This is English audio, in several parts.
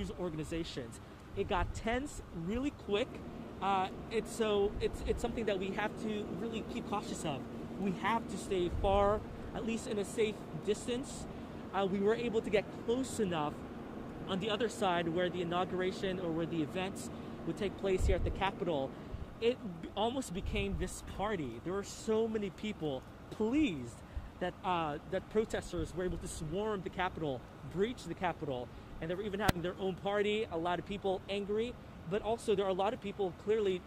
news organizations. It got tense really quick. It's something that we have to really keep cautious of. We have to stay far, at least in a safe distance. We were able to get close enough on the other side where the inauguration or where the events would take place here at the Capitol. It almost became this party. There were so many people pleased that protesters were able to swarm the Capitol, breach the Capitol, and they were even having their own party. A lot of people angry, but also there are a lot of people clearly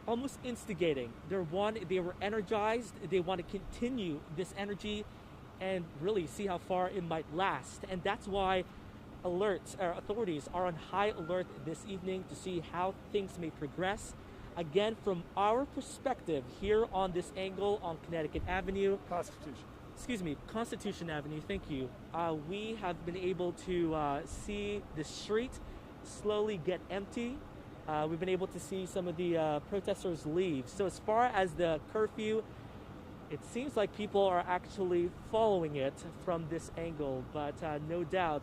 almost instigating. They were energized. They want to continue this energy and really see how far it might last. And that's why authorities are on high alert this evening to see how things may progress. Again, from our perspective here on this angle on Connecticut Avenue. Constitution Avenue, thank you. We have been able to see the street slowly get empty. We've been able to see some of the protesters leave. So as far as the curfew, it seems like people are actually following it from this angle, but no doubt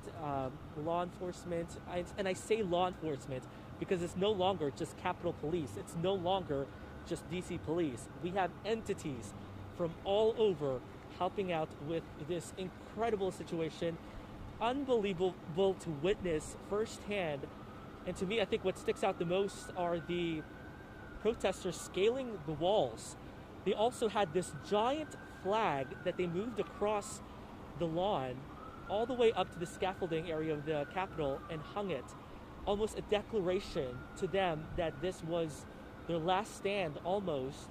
law enforcement, and I say law enforcement because it's no longer just Capitol Police. It's no longer just DC Police. We have entities from all over helping out with this incredible situation. Unbelievable to witness firsthand. And to me, I think what sticks out the most are the protesters scaling the walls. They also had this giant flag that they moved across the lawn all the way up to the scaffolding area of the Capitol and hung it. Almost a declaration to them that this was their last stand almost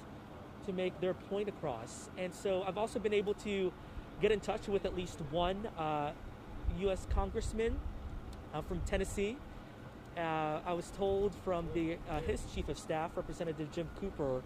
to make their point across. And so I've also been able to get in touch with at least one U.S. congressman from Tennessee. I was told from his chief of staff, Representative Jim Cooper,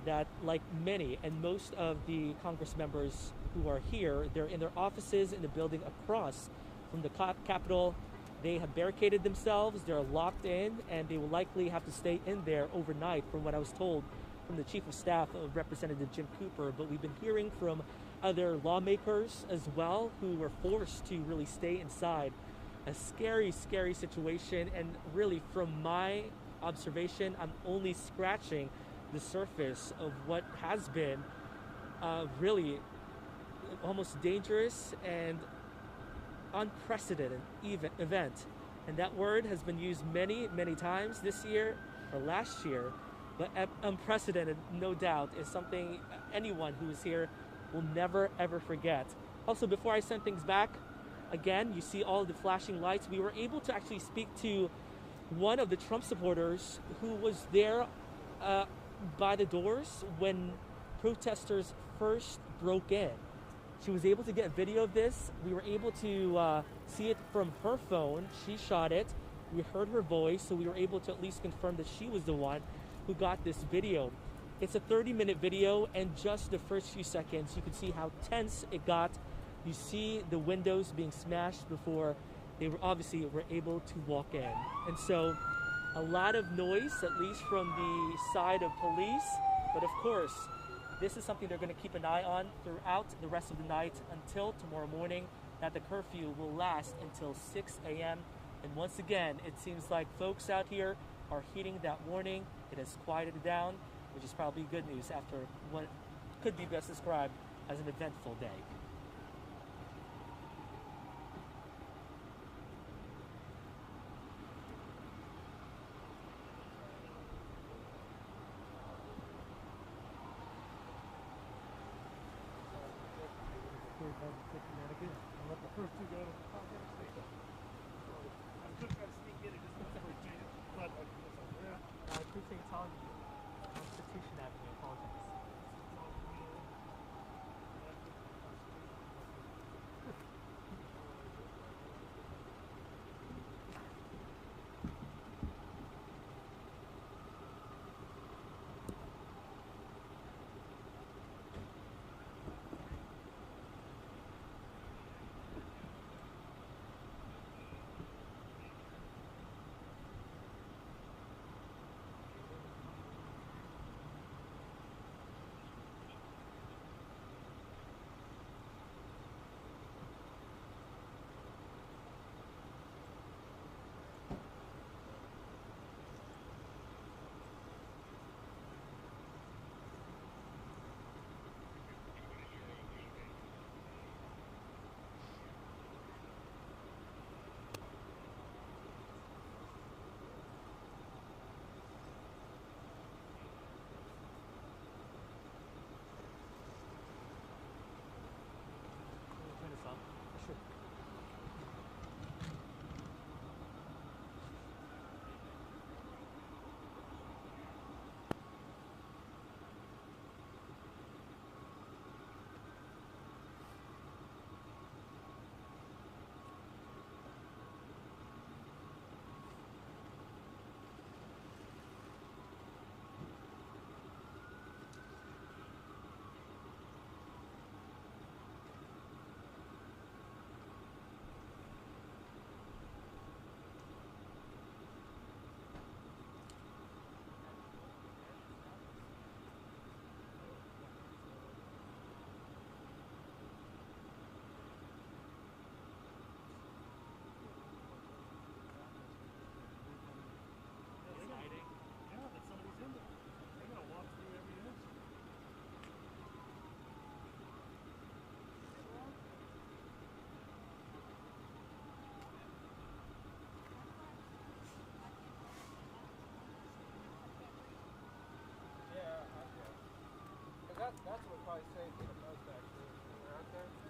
that like many and most of the Congress members who are here, they're in their offices in the building across from the Capitol. They have barricaded themselves, they're locked in, and they will likely have to stay in there overnight, from what I was told from the chief of staff of Representative Jim Cooper. But we've been hearing from other lawmakers as well who were forced to really stay inside. A scary, scary situation, and really from my observation, I'm only scratching the surface of what has been really almost dangerous and unprecedented event. And that word has been used many, many times this year or last year, but unprecedented, no doubt, is something anyone who is here will never, ever forget. Also, before I send things back, again, you see all the flashing lights. We were able to actually speak to one of the Trump supporters who was there by the doors when protesters first broke in. She was able to get video of this. We were able to see it from her phone. She shot it. We heard her voice, so we were able to at least confirm that she was the one who got this video. It's a 30-minute video, and just the first few seconds, you can see how tense it got. You see the windows being smashed before they were able to walk in. And so a lot of noise, at least from the side of police. But of course, this is something they're going to keep an eye on throughout the rest of the night until tomorrow morning, that the curfew will last until 6 a.m. And once again, it seems like folks out here are heeding that warning. It has quieted down, which is probably good news after what could be best described as an eventful day. Connecticut and let the curfew go to the Congress station. I'm just trying to sneak in and just but I appreciate telling you. Constitution Avenue, I apologize. That's what probably saved me the most actually. When we were out there.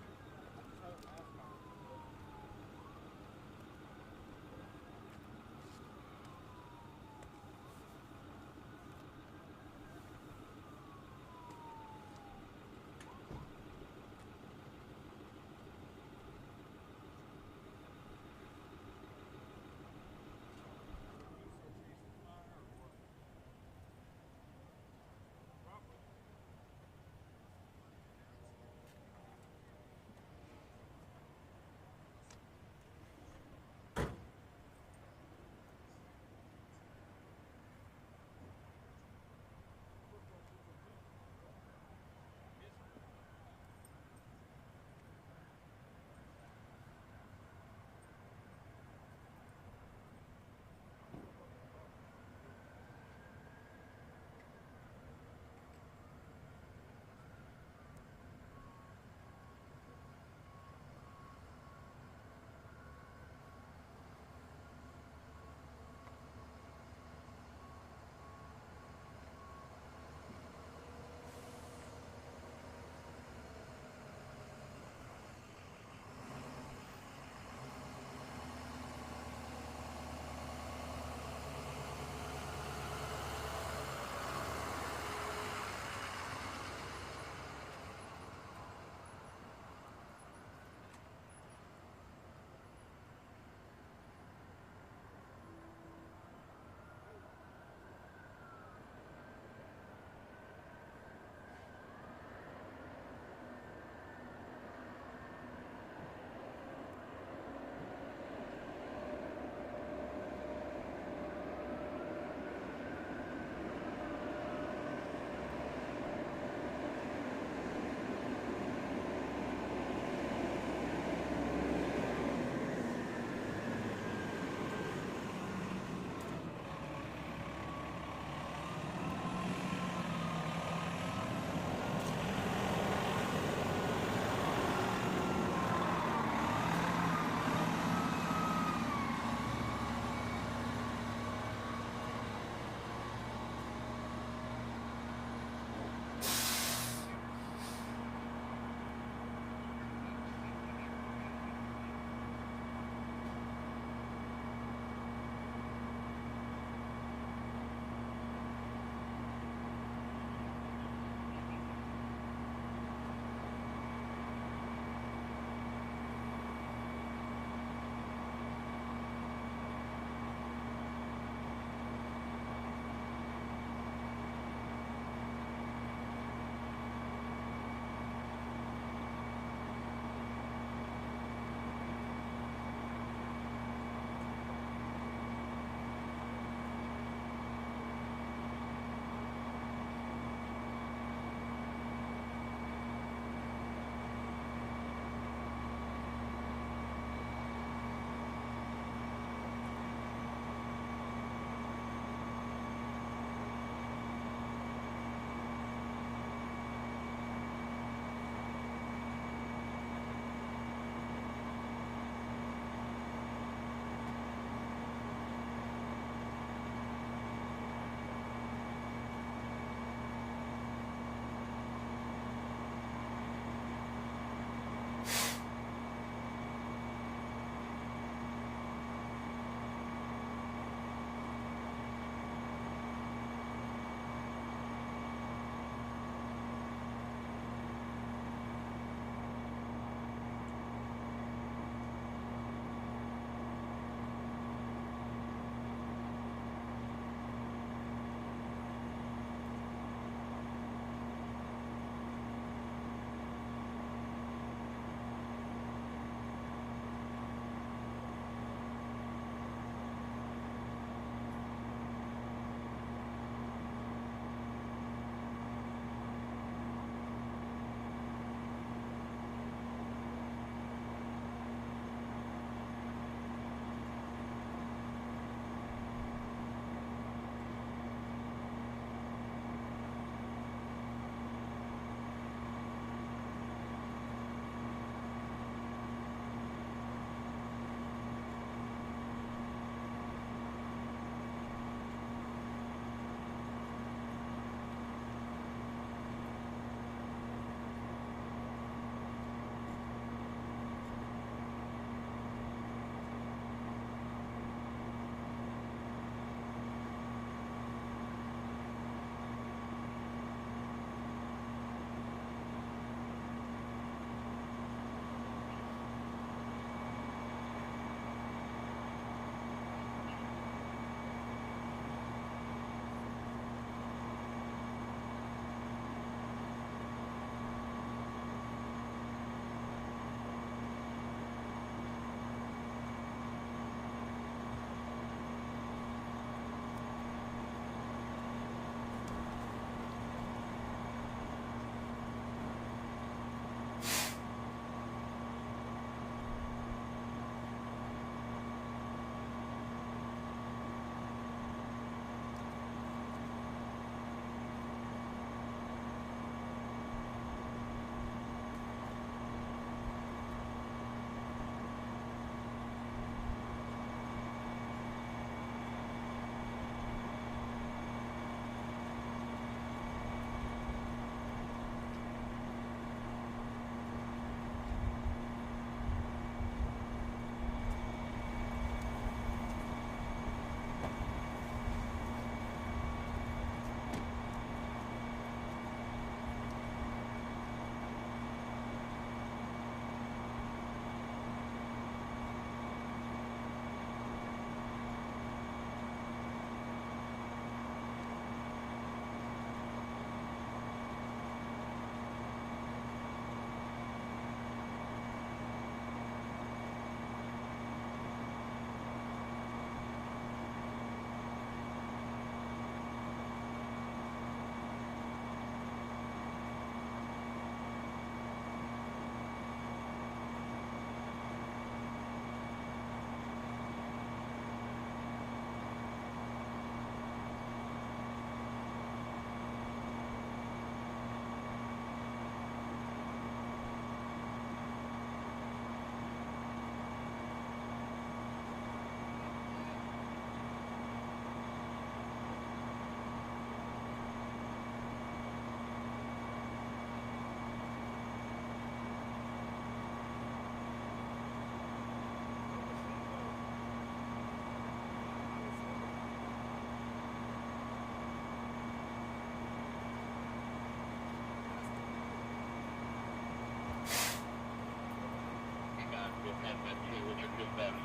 left.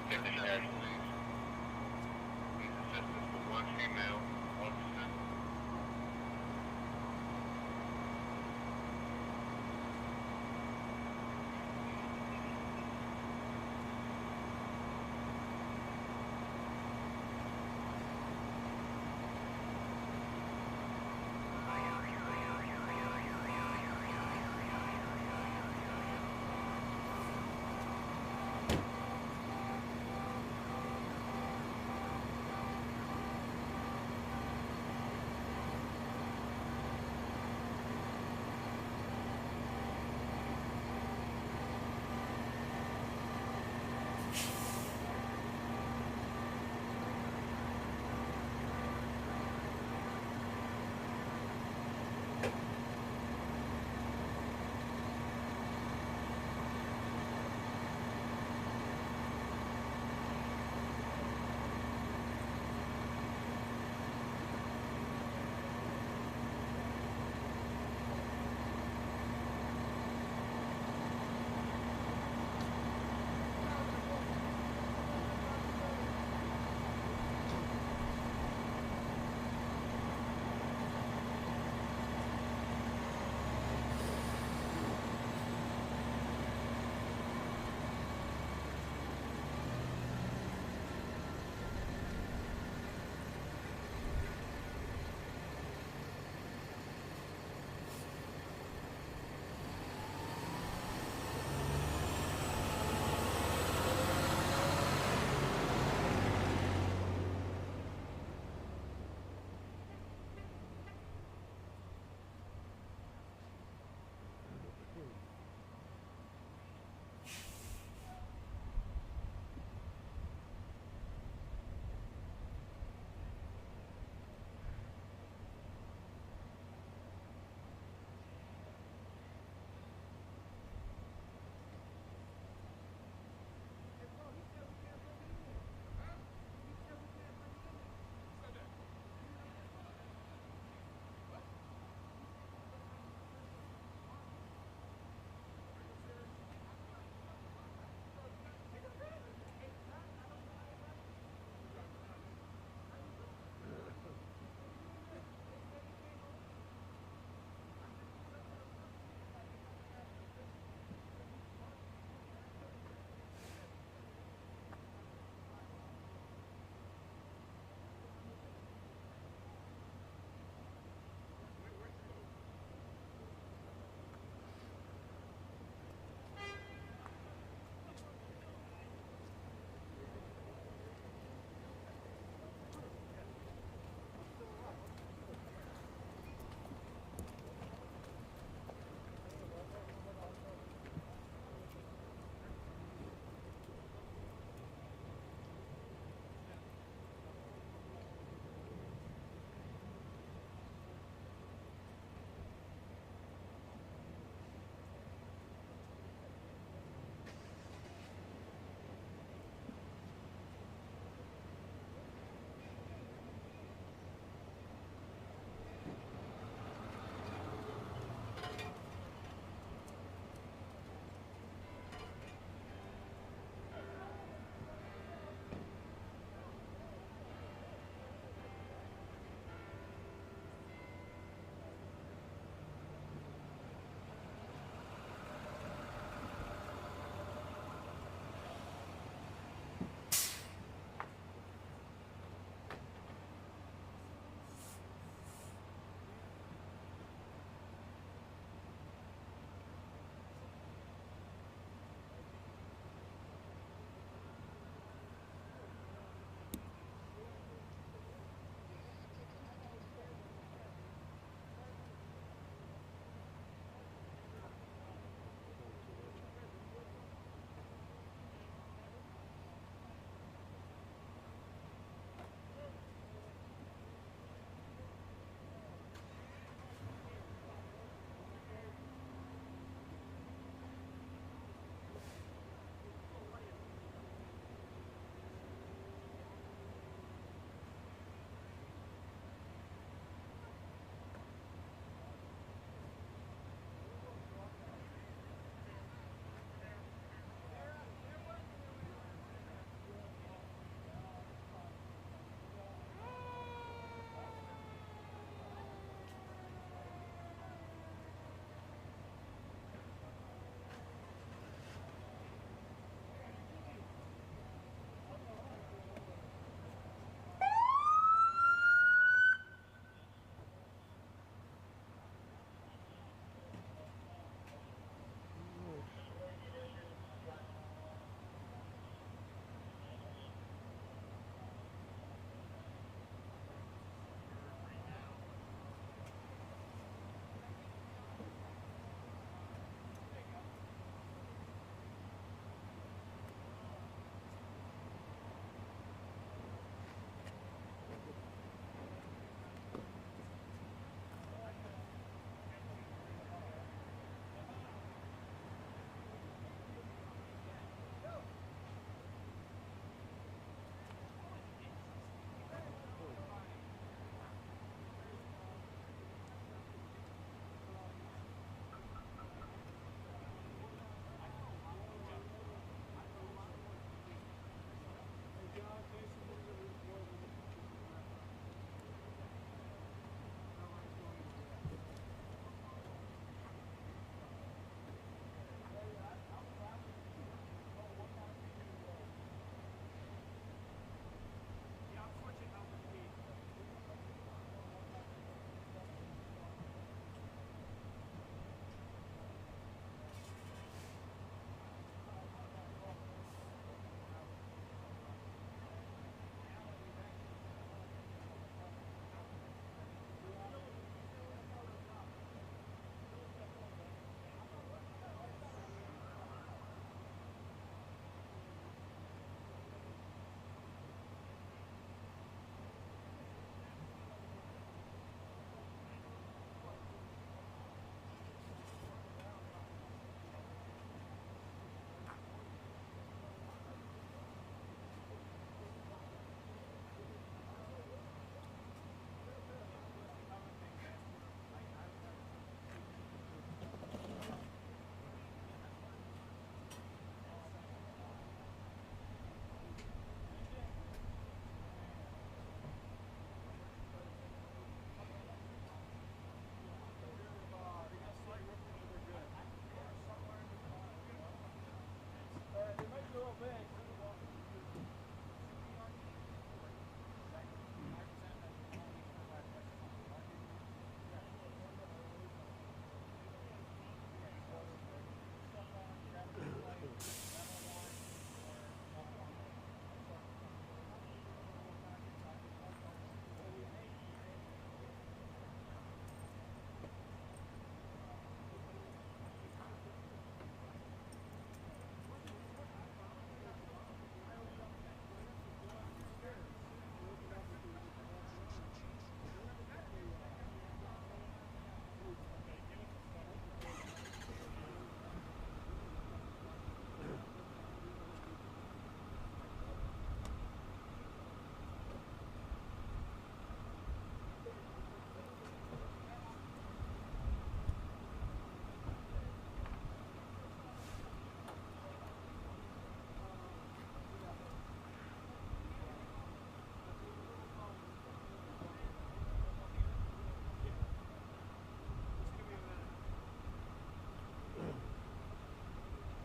50 casualties. Needs assistance for one female officer.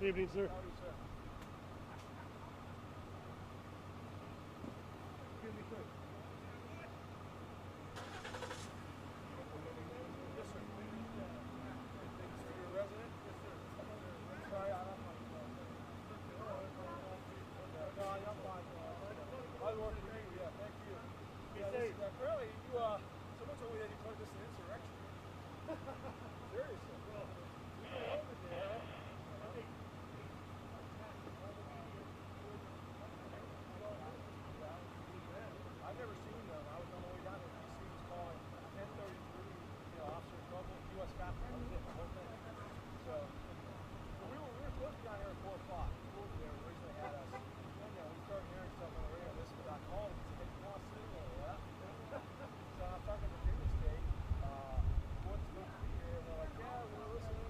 Good evening, sir. How are you, sir? Excuse me, sir. Yes, sir. Sir, you're a resident? Yes, sir. Sorry, I don't know. No, I'm fine. I work for you, yeah, thank you. Be Yeah, safe. apparently you, someone told me that you told this an insurrection. Seriously. Well, we were over there. I think I've never seen them. I was on the way down here. DC was calling 1033, officer in trouble, U.S. Captain. That was it, the whole thing. So, we were supposed to be down here at 4 o'clock. They originally had us. And, we started hearing stuff on the radio. This was I called and said, hey, you want to see me? Yeah. So I'm talking to Virginia State. What's supposed to be here? And they're like, yeah, we're listening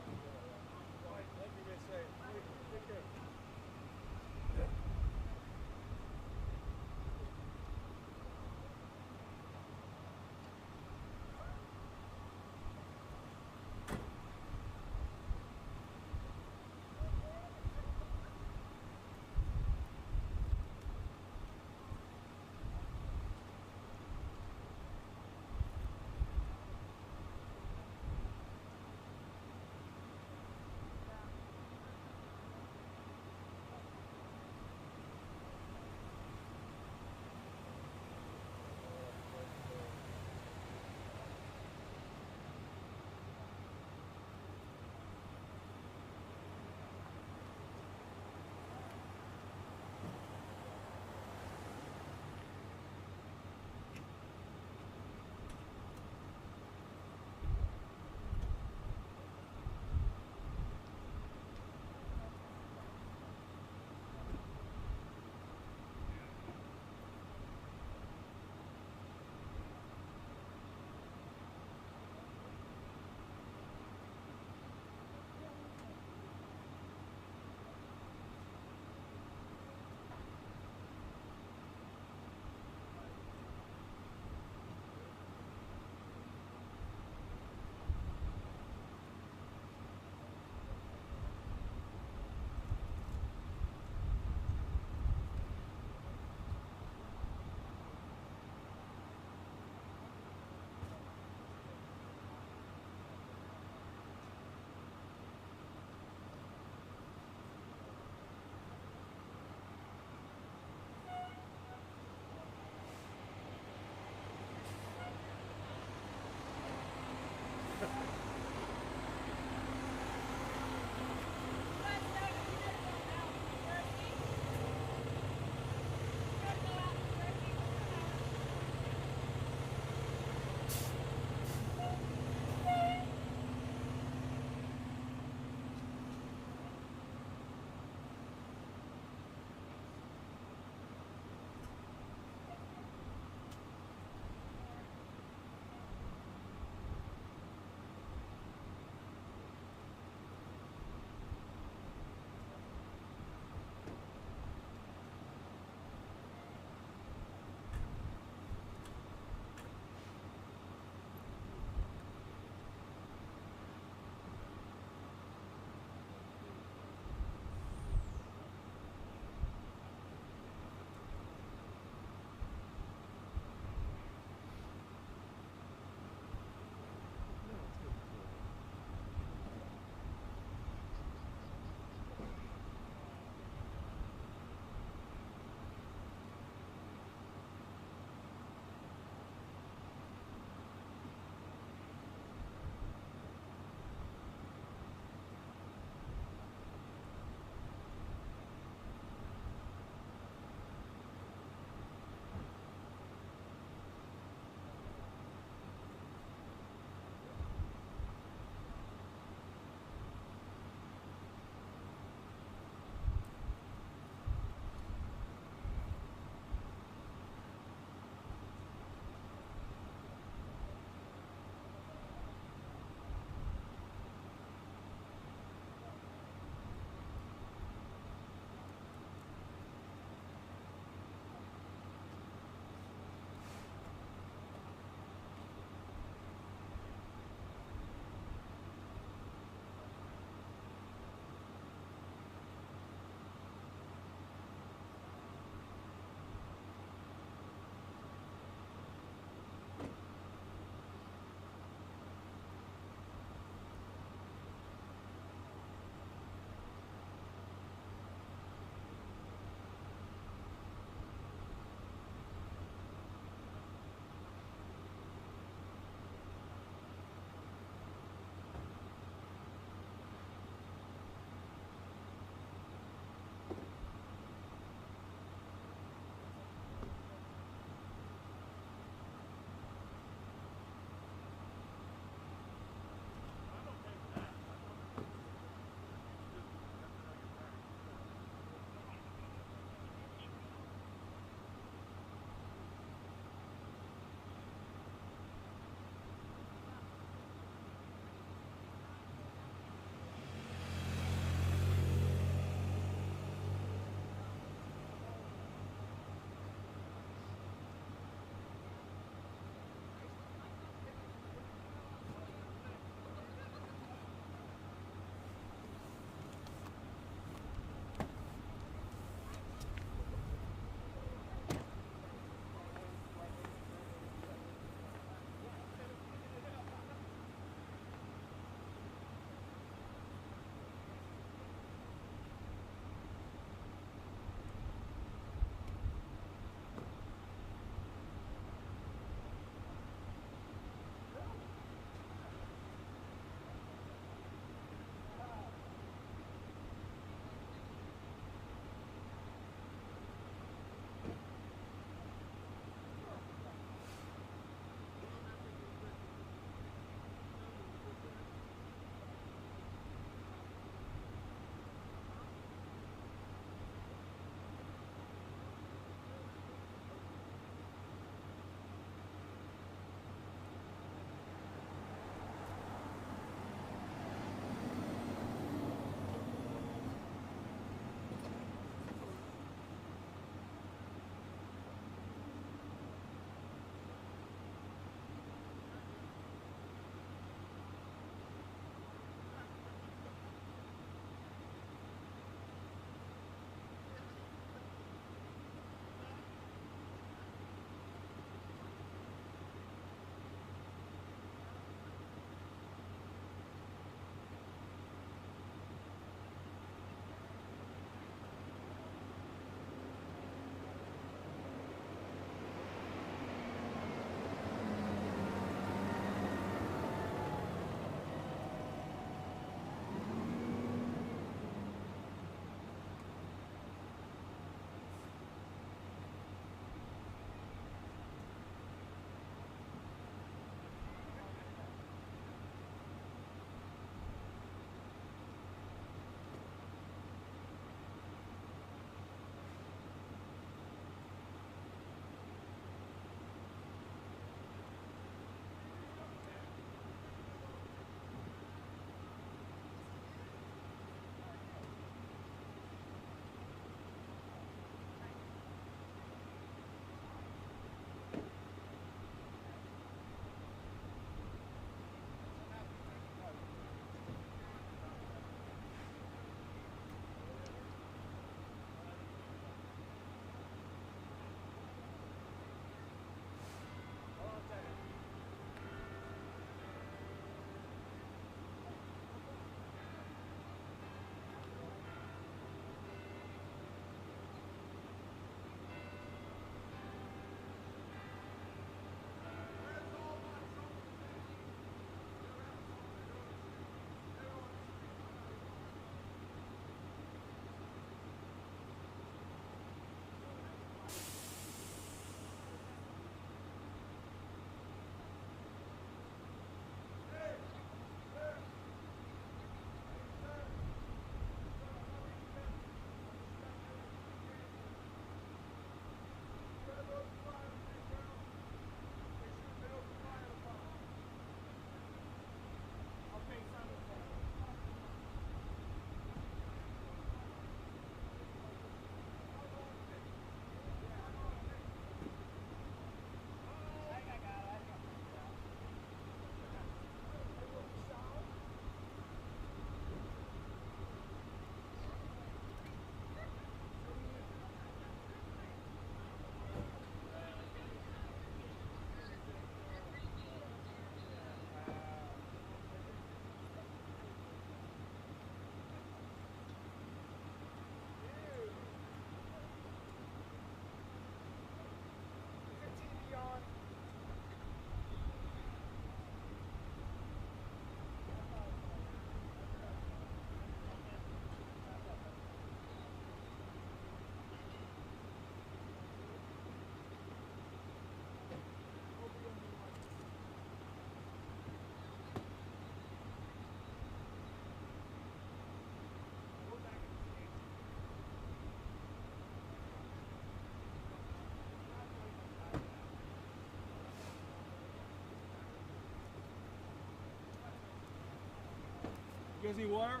You guys need water?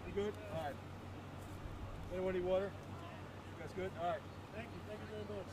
You good? All right. Anyone need water? You guys good? All right. Thank you very much.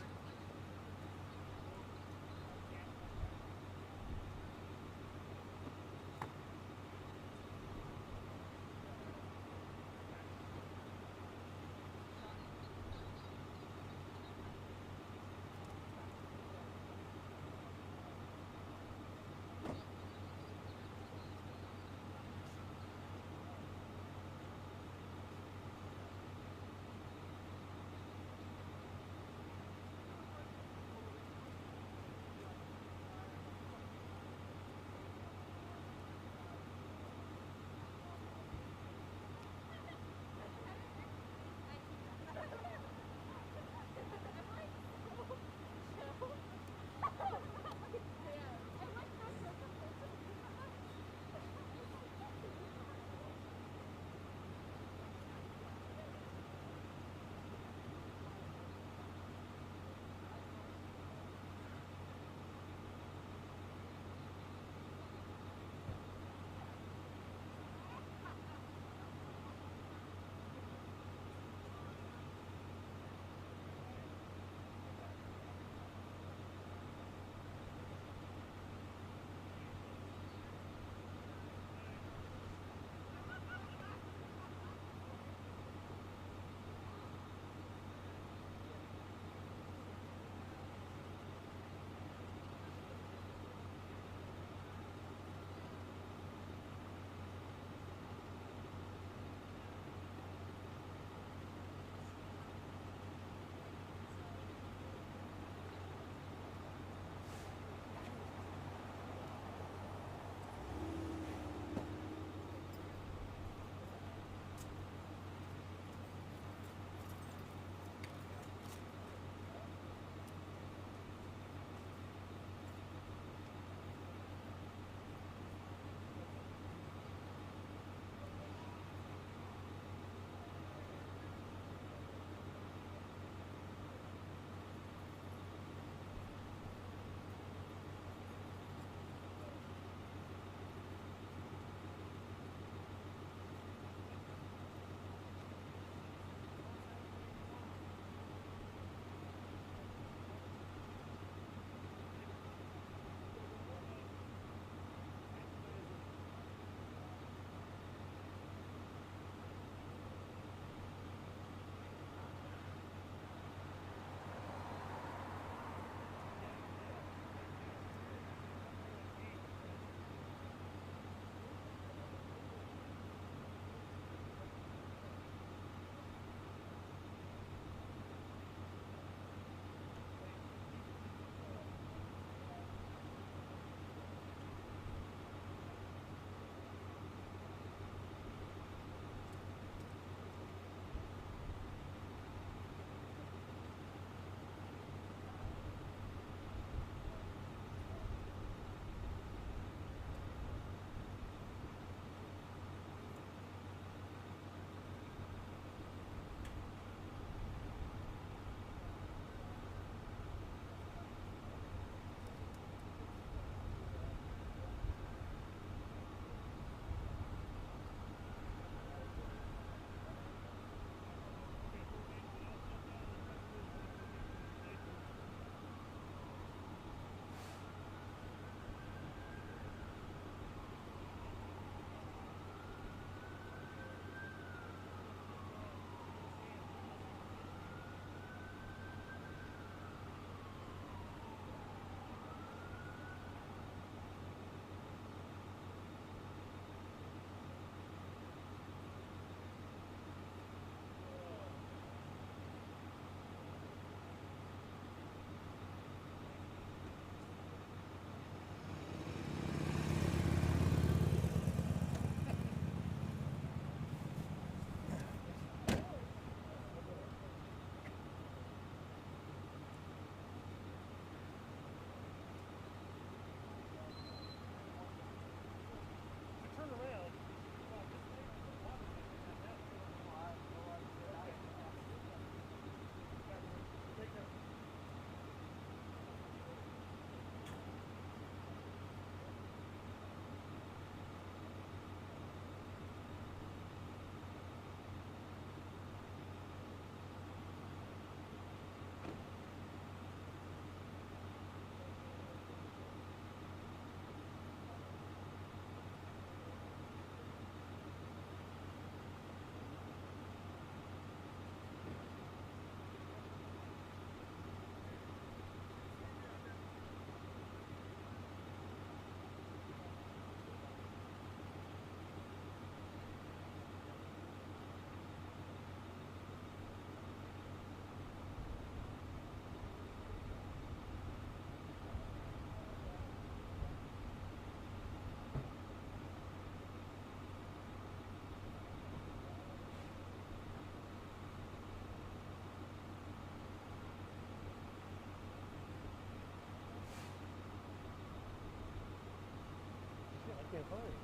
can't find anything.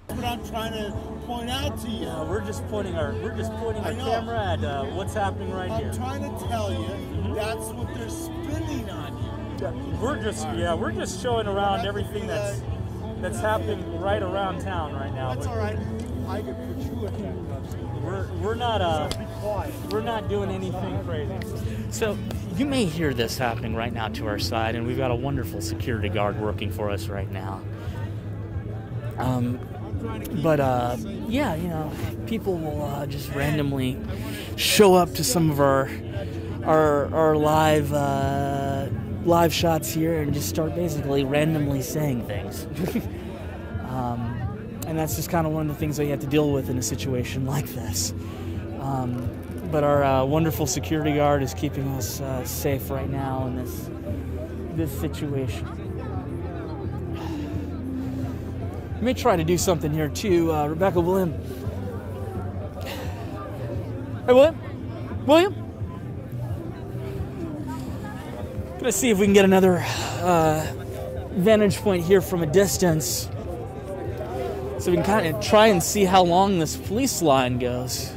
What I'm trying to point out to you. We're just pointing our I know. camera at what's happening right I'm here. trying to tell you that's what they're spinning on you. We're just showing around everything that's happening right around town right now. That's But all right. I can put you in that. We're not Be quiet. we're not doing anything crazy. So you may hear this happening right now to our side, and we've got a wonderful security guard working for us right now. But yeah, you know, people will just randomly show up to some of our live shots here and just start basically randomly saying things. And that's just kind of one of the things that you have to deal with in a situation like this. But our wonderful security guard is keeping us safe right now in this situation. I may try to do something here too. Rebecca, William. Hey, William? William? Gonna see if we can get another vantage point here from a distance. So we can kind of try and see how long this police line goes.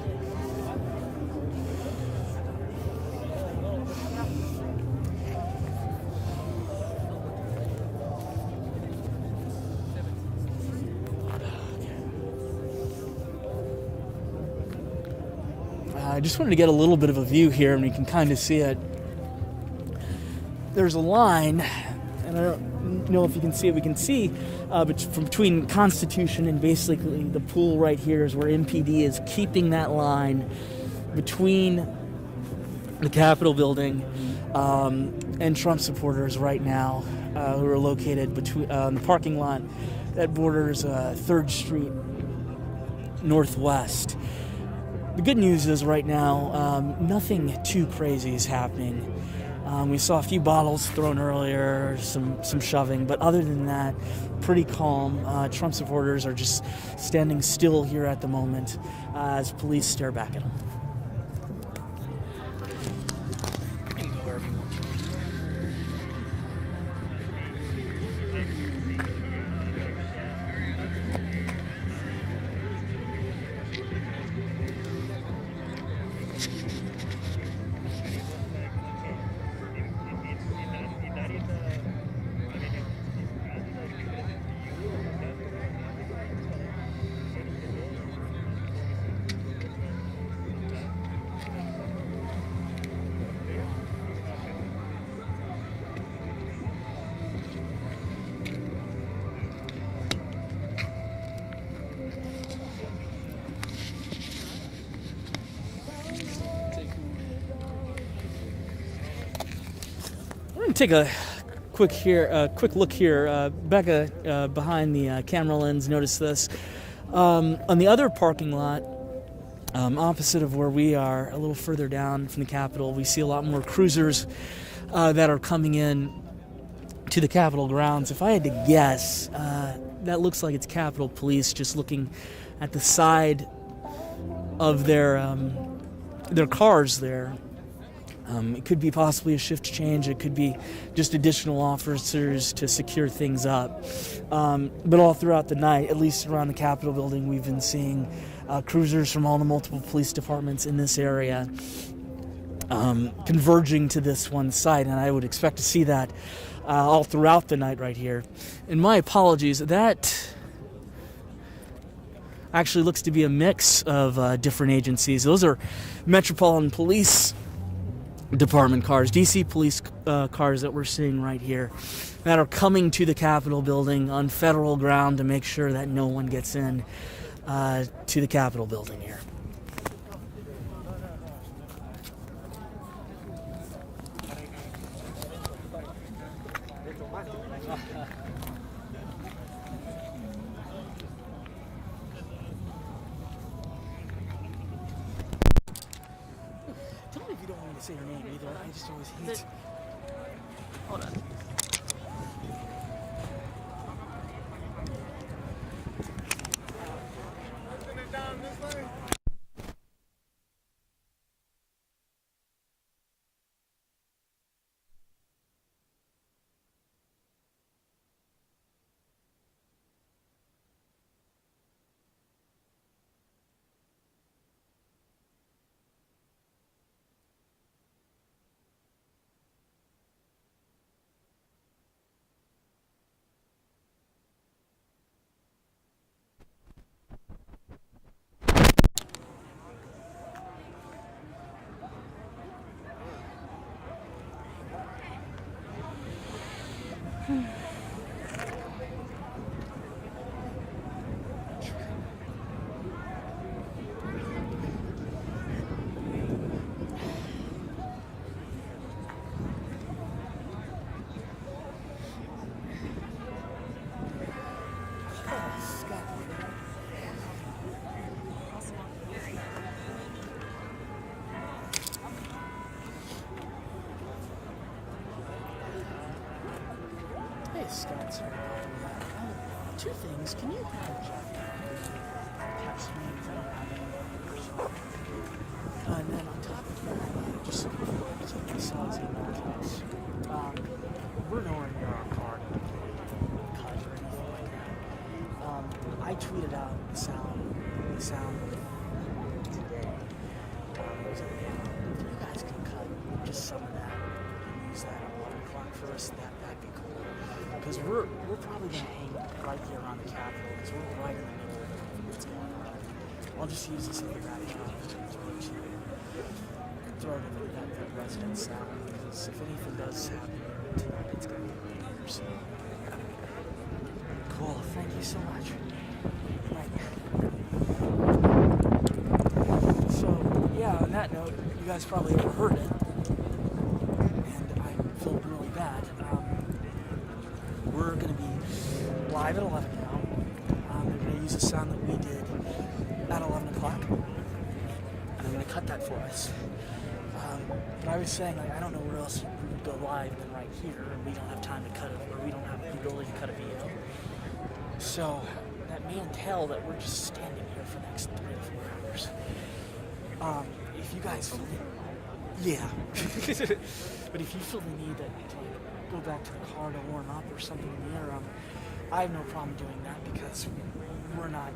I just wanted to get a little bit of a view here, and you can kind of see it. There's a line, and I don't know if you can see it. We can see from between Constitution and basically the pool right here is where MPD is keeping that line between the Capitol building and Trump supporters right now, who are located between the parking lot that borders 3rd Street Northwest. The good news is right now, nothing too crazy is happening. We saw a few bottles thrown earlier, some shoving, but other than that, pretty calm. Trump supporters are just standing still here at the moment as police stare back at them. Take a quick look here. Becca, behind the camera lens, notice this. On the other parking lot, opposite of where we are, a little further down from the Capitol, we see a lot more cruisers that are coming in to the Capitol grounds. If I had to guess, that looks like it's Capitol Police just looking at the side of their cars there. It could be possibly a shift change. It could be just additional officers to secure things up. But all throughout the night, at least around the Capitol building, we've been seeing cruisers from all the multiple police departments in this area converging to this one site, and I would expect to see that all throughout the night right here. And my apologies, that actually looks to be a mix of different agencies. Those are Metropolitan Police Department cars, DC police cars that we're seeing right here that are coming to the Capitol building on federal ground to make sure that no one gets in to the Capitol building here. Tell me if you don't want me to say your name either. I just always hate. Hold on. Hey, Scott, sorry about that. Two things. Can you have Jeff text me if I don't have any personal? And then on top of that, just looking forward to the sounds of text. We're nowhere near our car to cut or anything like that. I tweeted out the sound today. It was like, if you guys can cut just some of that and use that at 11 o'clock for us, that'd be cool. Because we're probably going to hang right here around the Capitol because we're right in the middle of what's going on. I'll just use this as a gratitude to throw it in that resident sound because if anything does happen tonight, it's going to be later. So, cool. Thank you so much. Right. So, yeah, on that note, you guys probably overheard it. And I feel really bad. We're going to be live at 11 now. They're going to use the sound that we did at 11 o'clock. And I'm going to cut that for us. But I was saying, like, I don't know where else we would go live than right here. And we don't have time to cut it, or we don't have the ability to cut a video. So that may entail that we're just standing here for the next 3 to 4 hours. If you guys feel yeah. But if you feel the need to go back to the car to warm up or something in the interim, I have no problem doing that because we're not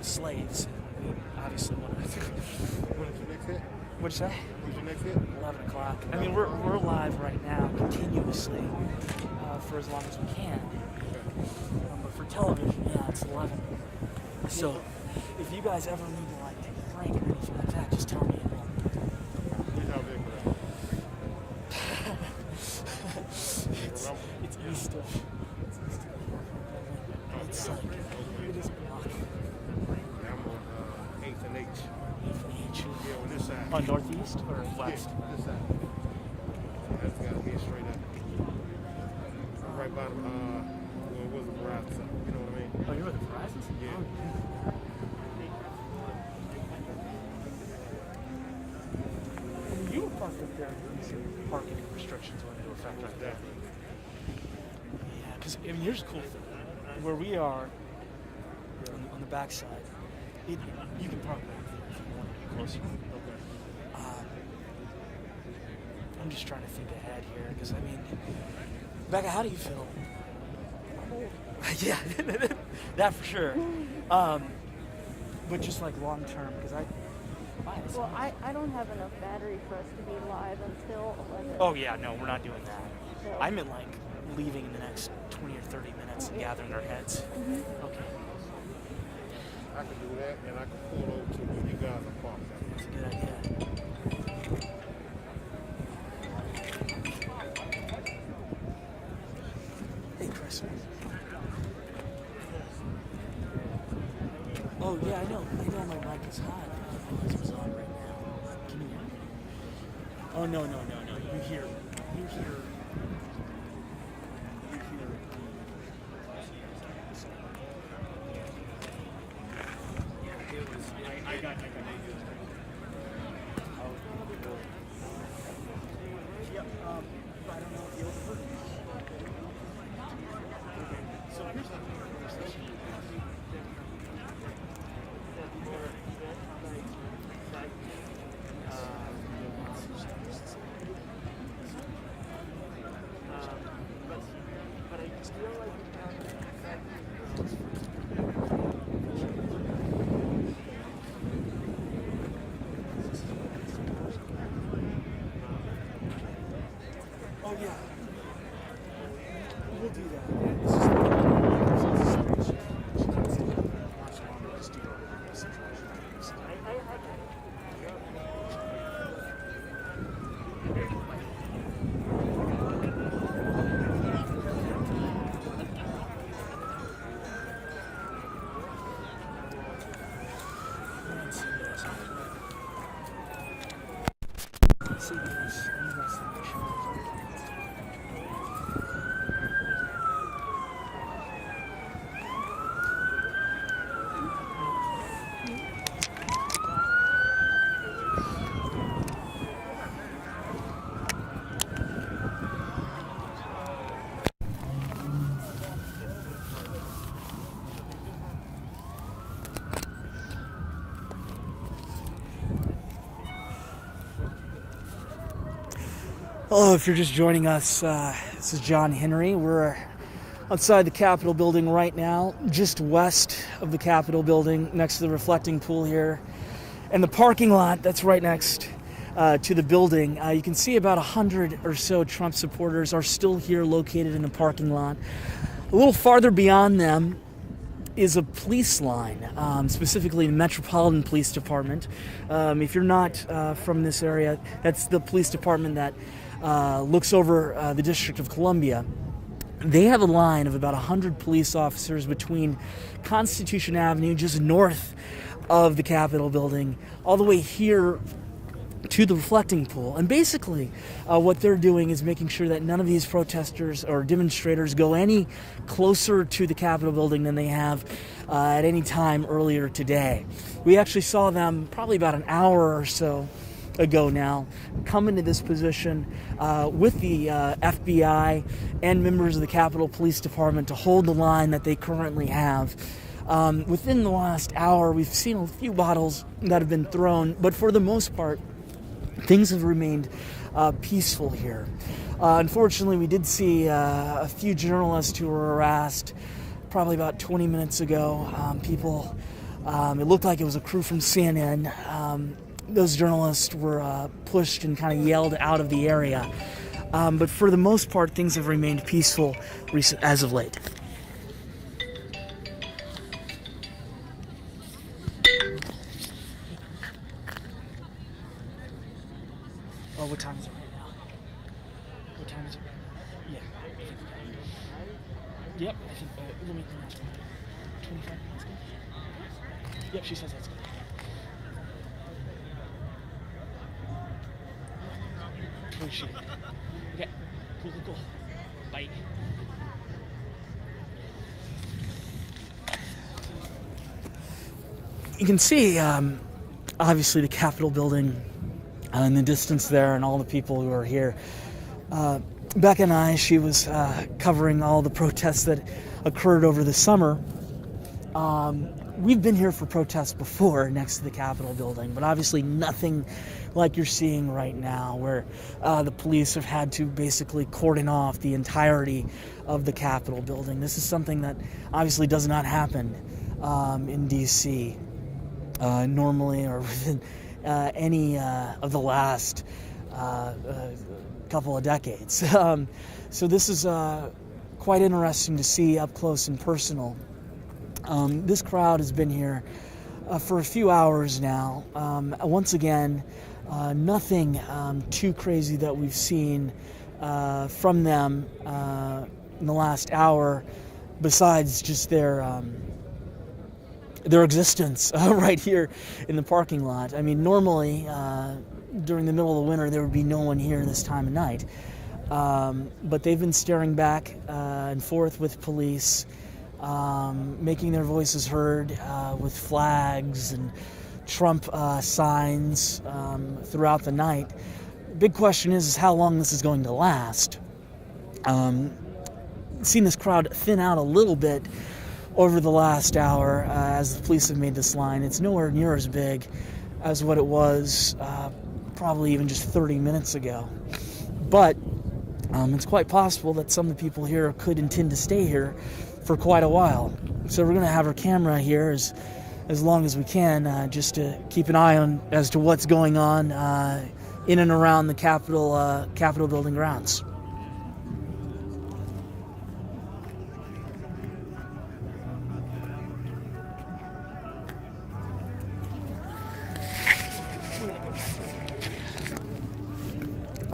slaves. We obviously want to. When's your next hit? What'd you say? When's your next hit? 11 o'clock. I mean, we're live right now continuously for as long as we can. But for television, yeah, it's 11. So if you guys ever need to like take a break or anything like that, just tell me. It's east of. It's like it is block. I'm on 8th and H. 8th and H. Yeah, on this side. On northeast or west? Yeah, this side. I just gotta head straight up. Right by what was the Verizon side? You know what I mean? Oh, you're with the Verizon? Yeah. You were parked up there. Parking restrictions went into effect right there. Yeah, because I mean, here's a cool thing. Where we are on the backside, you can park back there if you want to be closer. Okay. I'm just trying to think ahead here because I mean, Becca, how do you feel? Yeah, that for sure. But just like long term, because well, I don't have enough battery for us to be live until 11. Oh yeah, no, we're not doing that. So. I meant like leaving in the next 20 or 30 minutes and gathering our heads. Mm-hmm. Okay. I can do that, and I can pull over to where you guys are parked. That's a good idea. Oh yeah, I know my mic is hot. This is on right now. Can you hear me? Oh no. You hear. Yeah, it was. I got. Yep. I don't know if you overheard. So here's the conversation. Oh yeah, we'll do that. It's just Hello, if you're just joining us, this is John Henry. We're outside the Capitol building right now, just west of the Capitol building, next to the reflecting pool here. And the parking lot that's right next to the building, you can see about 100 or so Trump supporters are still here located in the parking lot. A little farther beyond them is a police line, specifically the Metropolitan Police Department. If you're not from this area, that's the police department that looks over the District of Columbia. They have a line of about 100 police officers between Constitution Avenue, just north of the Capitol building, all the way here to the reflecting pool. And basically what they're doing is making sure that none of these protesters or demonstrators go any closer to the Capitol building than they have at any time earlier today. We actually saw them probably about an hour or so ago now come into this position with the FBI and members of the Capitol Police Department to hold the line that they currently have. Within the last hour, we've seen a few bottles that have been thrown, but for the most part, things have remained peaceful here. Unfortunately, we did see a few journalists who were harassed probably about 20 minutes ago. People, it looked like it was a crew from CNN. Those journalists were pushed and kind of yelled out of the area. But for the most part, things have remained peaceful as of late. Oh, what time is it right now? What time is it right now? Yeah. Yep, I think, let me 25 minutes ago? Yep, she says that's good. Appreciate it. Okay, cool. Bye. You can see, obviously, the Capitol building in the distance there and all the people who are here. Becca and I, she was covering all the protests that occurred over the summer. We've been here for protests before next to the Capitol building, but obviously nothing like you're seeing right now, where the police have had to basically cordon off the entirety of the Capitol building. This is something that obviously does not happen in D.C. Normally, or within any of the last couple of decades. So this is quite interesting to see up close and personal. This crowd has been here for a few hours now. Once again, nothing too crazy that we've seen from them in the last hour, besides just their their existence right here in the parking lot. I mean, normally during the middle of the winter there would be no one here this time of night, but they've been staring back and forth with police, making their voices heard with flags and Trump signs throughout the night. Big question is how long this is going to last. Seen this crowd thin out a little bit over the last hour as the police have made this line. It's nowhere near as big as what it was probably even just 30 minutes ago. But it's quite possible that some of the people here could intend to stay here for quite a while. So we're going to have our camera here as long as we can, just to keep an eye on as to what's going on in and around the Capitol building grounds.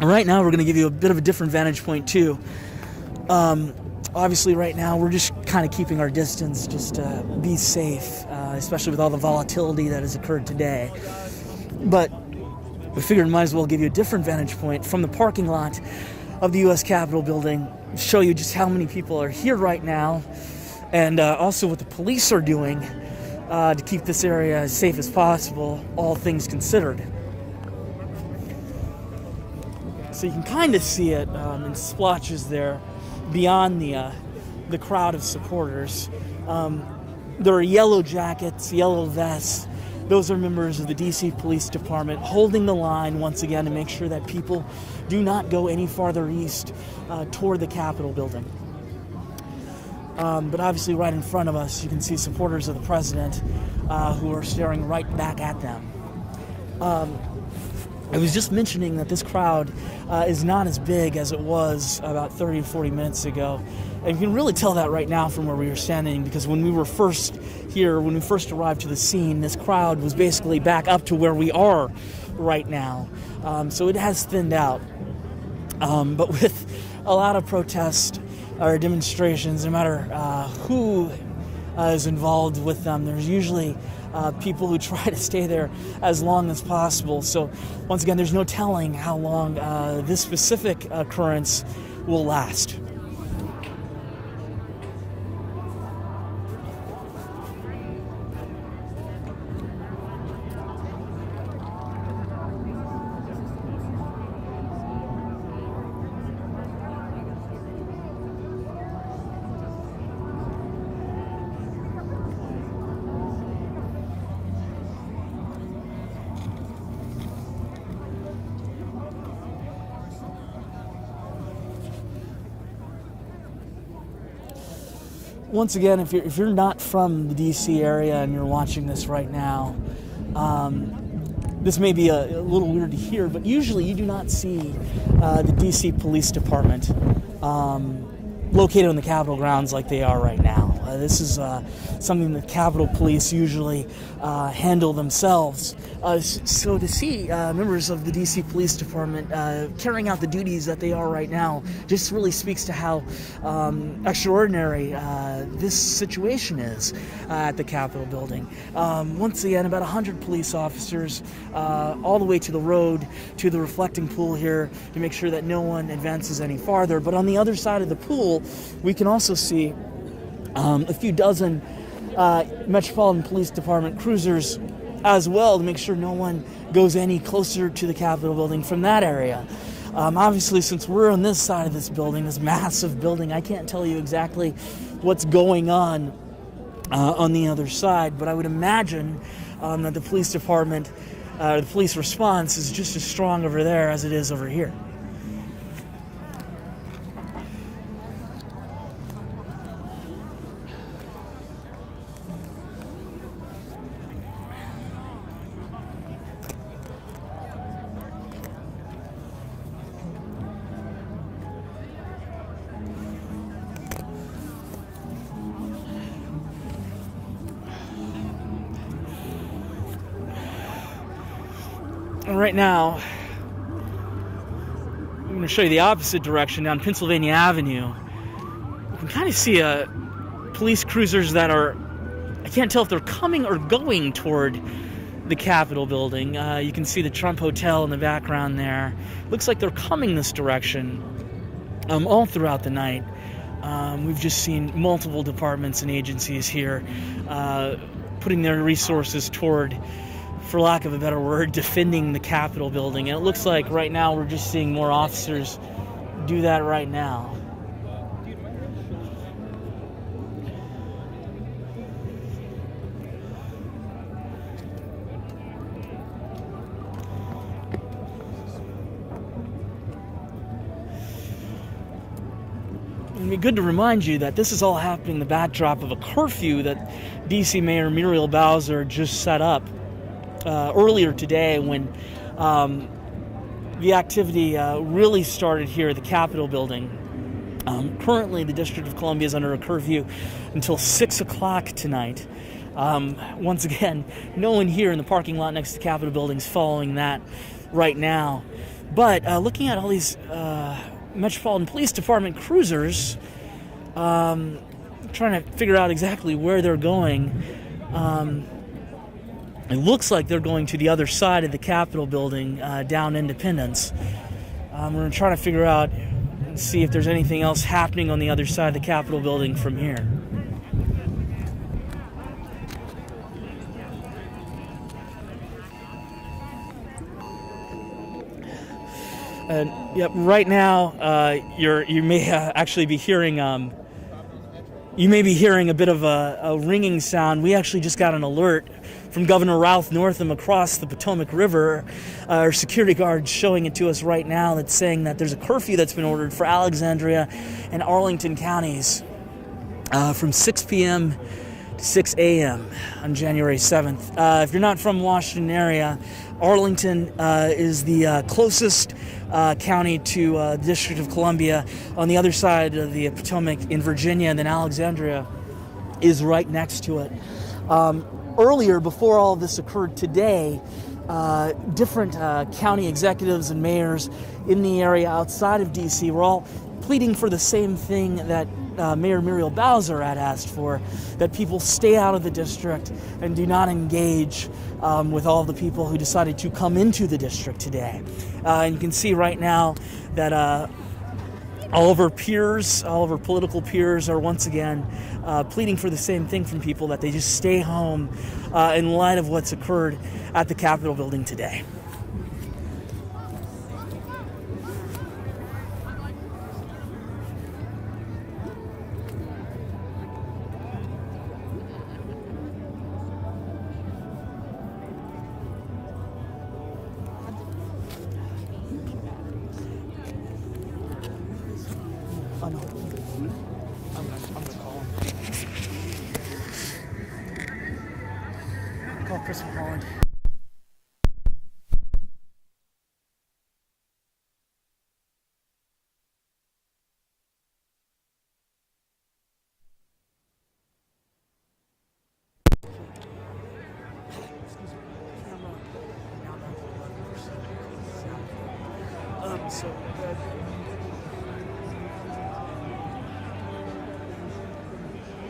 Right now, we're going to give you a bit of a different vantage point, too. Obviously, right now, we're just kind of keeping our distance, just to be safe, especially with all the volatility that has occurred today. But we figured we might as well give you a different vantage point from the parking lot of the U.S. Capitol building, show you just how many people are here right now, and also what the police are doing to keep this area as safe as possible, all things considered. So you can kind of see it in splotches there beyond the crowd of supporters. There are yellow jackets, yellow vests. Those are members of the DC Police Department holding the line once again to make sure that people do not go any farther east toward the Capitol building. But obviously right in front of us you can see supporters of the president who are staring right back at them. I was just mentioning that this crowd is not as big as it was about 30 to 40 minutes ago. And you can really tell that right now from where we were standing, because when we were first here, when we first arrived to the scene, this crowd was basically back up to where we are right now. So it has thinned out. But with a lot of protests or demonstrations, no matter who is involved with them, there's usually people who try to stay there as long as possible. So once again, there's no telling how long this specific occurrence will last. Once again, if you're not from the DC area and you're watching this right now, this may be a little weird to hear, but usually you do not see the DC Police Department located on the Capitol grounds like they are right now. This is something the Capitol Police usually handle themselves. So to see members of the DC Police Department carrying out the duties that they are right now just really speaks to how extraordinary this situation is at the Capitol building. Once again, about 100 police officers all the way to the road, to the reflecting pool here to make sure that no one advances any farther. But on the other side of the pool, we can also see a few dozen Metropolitan Police Department cruisers as well to make sure no one goes any closer to the Capitol building from that area. Obviously, since we're on this side of this building, this massive building, I can't tell you exactly what's going on the other side, but I would imagine that the police department, the police response is just as strong over there as it is over here. Right now, I'm going to show you the opposite direction down Pennsylvania Avenue. You can kind of see police cruisers that are I can't tell if they're coming or going toward the Capitol building. You can see the Trump Hotel in the background there. Looks like they're coming this direction all throughout the night. We've just seen multiple departments and agencies here putting their resources toward, for lack of a better word, defending the Capitol building. And it looks like right now we're just seeing more officers do that right now. It'd be good to remind you that this is all happening in the backdrop of a curfew that D.C. Mayor Muriel Bowser just set up earlier today when the activity really started here at the Capitol building. Currently, the District of Columbia is under a curfew until 6 o'clock tonight. Once again, no one here in the parking lot next to the Capitol building is following that right now. But looking at all these Metropolitan Police Department cruisers, trying to figure out exactly where they're going. It looks like they're going to the other side of the Capitol building, down Independence. We're going to try to figure out and see if there's anything else happening on the other side of the Capitol building from here. Yep. Right now, you may actually be hearing a bit of a ringing sound. We actually just got an alert from Governor Ralph Northam across the Potomac River. Our security guard showing it to us right now. That's saying that there's a curfew that's been ordered for Alexandria and Arlington counties from 6 p.m. to 6 a.m. on January 7th. If you're not from Washington area, Arlington is the closest county to the District of Columbia on the other side of the Potomac in Virginia, and then Alexandria is right next to it. Earlier, before all of this occurred today, different county executives and mayors in the area outside of D.C. were all pleading for the same thing that Mayor Muriel Bowser had asked for, that people stay out of the district and do not engage with all the people who decided to come into the district today. And you can see right now that all of our peers, all of our political peers are once again pleading for the same thing from people, that they just stay home in light of what's occurred at the Capitol building today. Oh, no. I'm gonna call him. Call Chris from Holland. So good.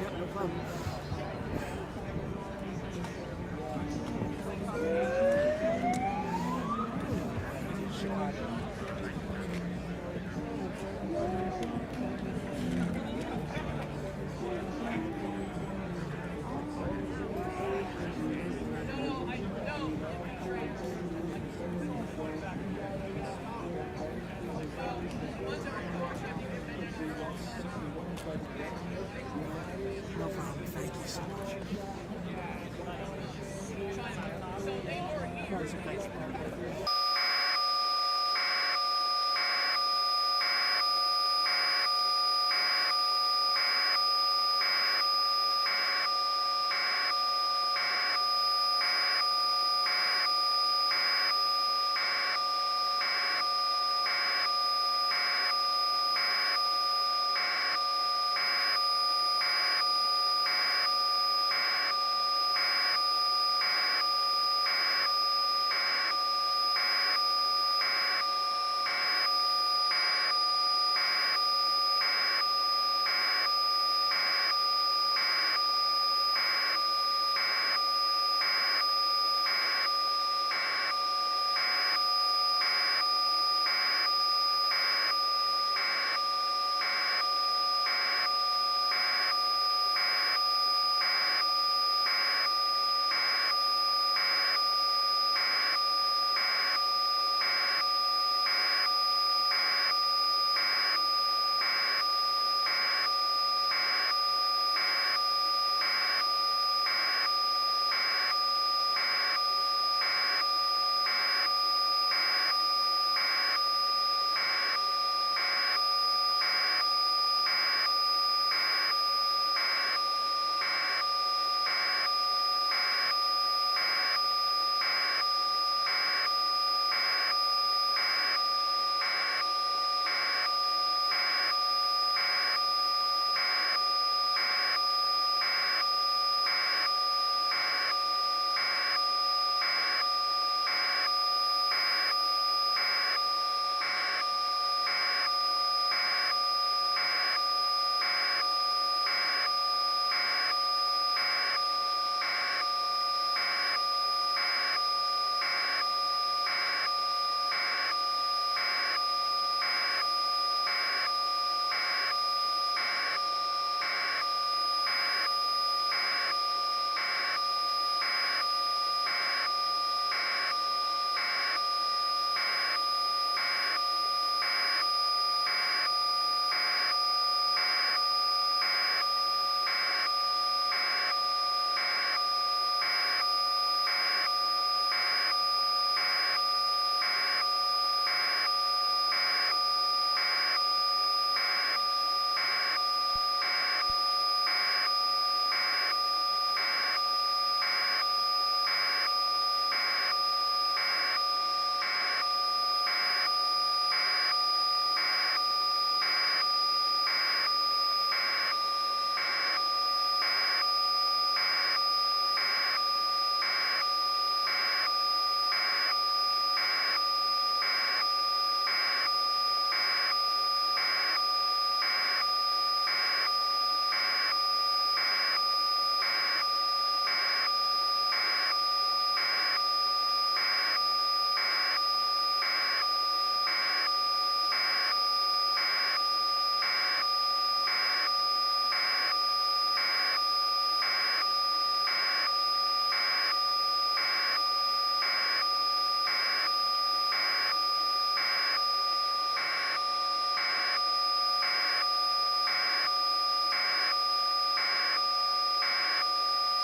Yeah, no problem. No problem. Thank you so much.